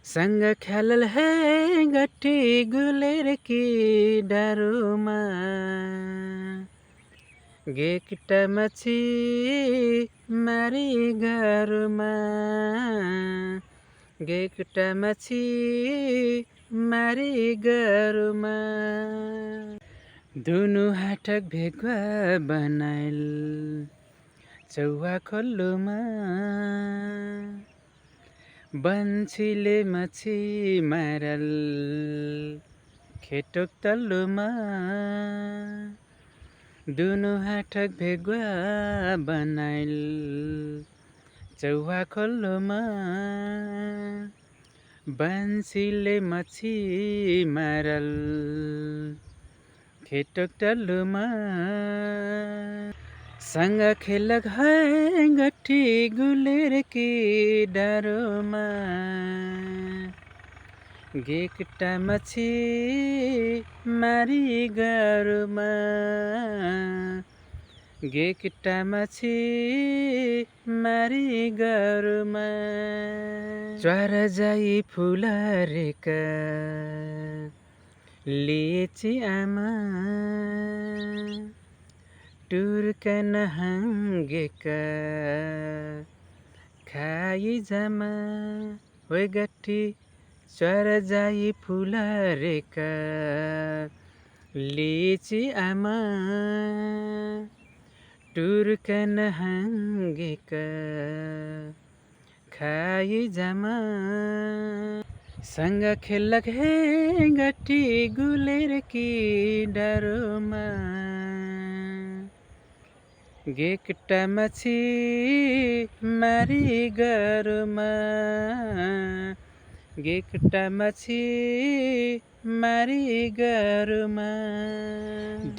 सँग खेलल है गट्टी गुलेर की डारूमा गेकटा मछी मारी गारूमा गेकटा मछी मारी गारूमा दुनु हाटक भेगुवा बनाइल चौवा खोल्लोमा बन्सीले मछी मारल खेटोक तल्लोमा दुनु हाटक भेगुवा बनाइल चौवा खोल्लोमा बन्सीले मछी मारल खेटोक तल्लोमा सँग खेलक है गट्टी गुलेर की डारोमा गेकटा मछी मारी गारोमा गेकटा मछी मारी गारोमा च्वार जाई फुलारेका लिएची आमा टुर्कन हाङ्गेका खाई जामा ओइ गट्टी च्वार जाई फुलारेका लिची आमा टुर्कन हाङ्गेका खाई जामा सँग खेलक हे गट्टी गुलेर की डारोमा गेकटा मछी मारी गारोमा गेकटा मछी मारी गारोमा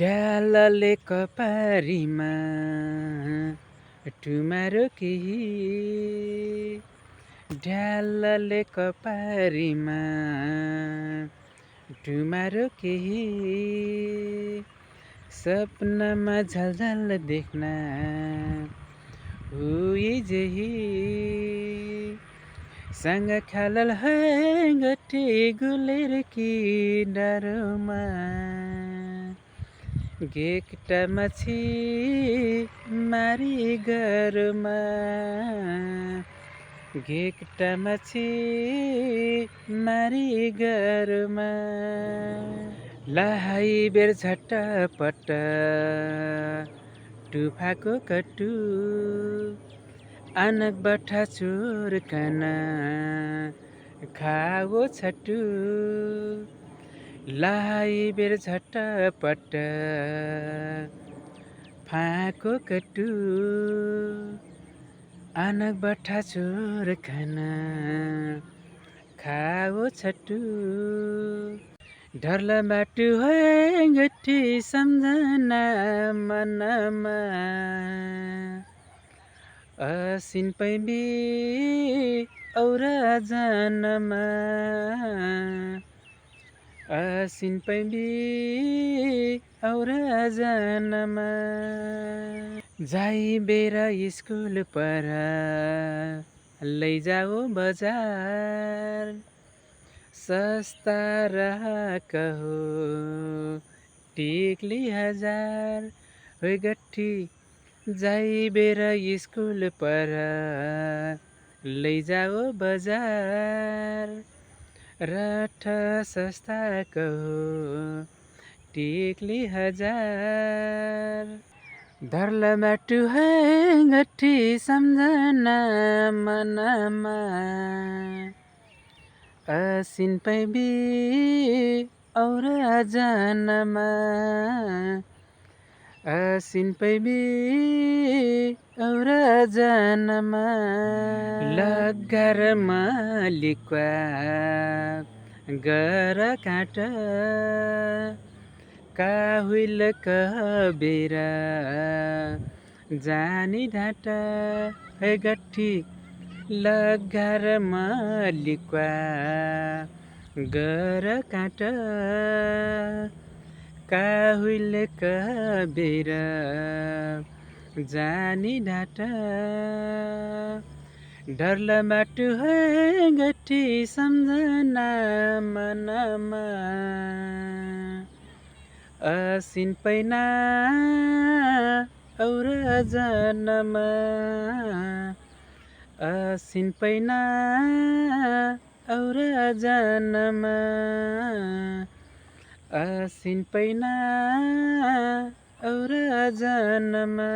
डालले कपारीमा टुमारो केही डालले कपारीमा टुमारो केही सपनामा झलझल देख्न हुई जही सँग खेलल है गट्टी गुलेर की डारोमा गेकटा मछी मारी गारोमा गेकटा मछी मारी गारोमा लहाई बेर झट्टपट्ट टुफाको कट्टु आनक बठा चोरकन खाओ छट्टु लहाई बेर झट्टपट्ट फाको कट्टु आनक बठा चोरकन खाओ छट्टु डरला बाटु है गट्टी सम्झना मनमा असिन पैबी औरा जानमा असिन पैबी औरा जानमा जाई बेरा स्कुल पर लैजाओ बजार सस्ता रहा हो टिकली 1000 होइ गट्टी जाई बेरा स्कुल पर लैजाओ बजार रठ सस्ता कहो टिकली 1000 धरला बाटु है गट्टी सम्झना मनमा असिन पैबी औरा जानमा असिन पैबी औरा जानमा लगार मालिकवा गर काट काहुल कबेरा जानी ढाटा है गट्टी लगार मालिकवा गर काट काहुल कबेरा जानी ढाटा डरला माटु है गठी सम्झना मनमा असिन पैना और जनमा असिन पैना और जनमा असिन पैना और जनमा